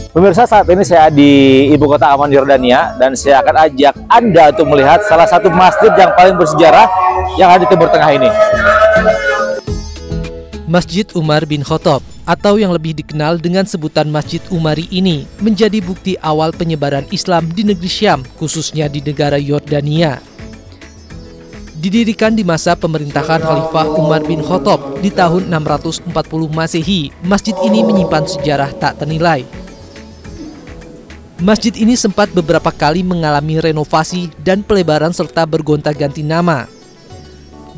Pemirsa, saat ini saya di ibu kota Amman, Yordania, dan saya akan ajak Anda untuk melihat salah satu masjid yang paling bersejarah yang ada di Timur Tengah ini. Masjid Umar bin Khattab atau yang lebih dikenal dengan sebutan Masjid Umari ini menjadi bukti awal penyebaran Islam di negeri Syam, khususnya di negara Yordania. Didirikan di masa pemerintahan Khalifah Umar bin Khattab di tahun 640 Masehi, masjid ini menyimpan sejarah tak ternilai. Masjid ini sempat beberapa kali mengalami renovasi dan pelebaran serta bergonta-ganti nama.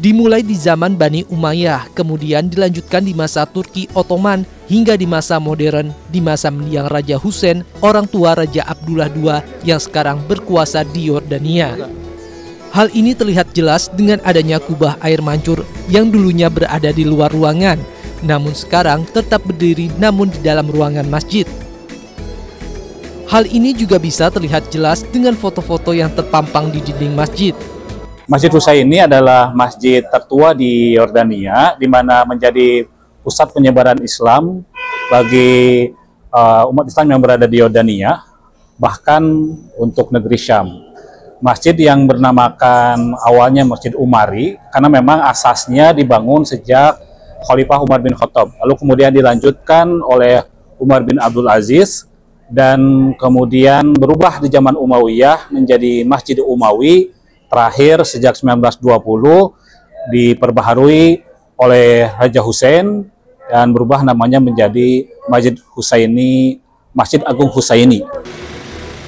Dimulai di zaman Bani Umayyah, kemudian dilanjutkan di masa Turki Ottoman hingga di masa modern di masa mendiang Raja Hussein, orang tua Raja Abdullah II yang sekarang berkuasa di Yordania. Hal ini terlihat jelas dengan adanya kubah air mancur yang dulunya berada di luar ruangan, namun sekarang tetap berdiri namun di dalam ruangan masjid. Hal ini juga bisa terlihat jelas dengan foto-foto yang terpampang di dinding masjid. Masjid Husaini adalah masjid tertua di Yordania, di mana menjadi pusat penyebaran Islam bagi umat Islam yang berada di Yordania, bahkan untuk negeri Syam. Masjid yang bernamakan awalnya Masjid Umari, karena memang asasnya dibangun sejak Khalifah Umar bin Khattab, lalu kemudian dilanjutkan oleh Umar bin Abdul Aziz, dan kemudian berubah di zaman Umayyah menjadi Masjid Umawi, terakhir sejak 1920 diperbaharui oleh Raja Hussein dan berubah namanya menjadi Masjid Husaini, Masjid Agung Husaini.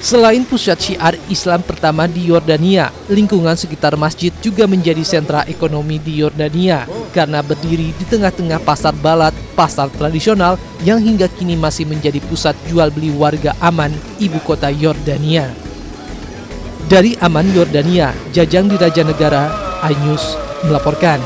Selain pusat syiar Islam pertama di Yordania, lingkungan sekitar masjid juga menjadi sentra ekonomi di Yordania karena berdiri di tengah-tengah pasar Balat, pasar tradisional yang hingga kini masih menjadi pusat jual beli warga Amman, ibu kota Yordania. Dari Amman, Yordania, Jajang Diraja Negara, iNews melaporkan.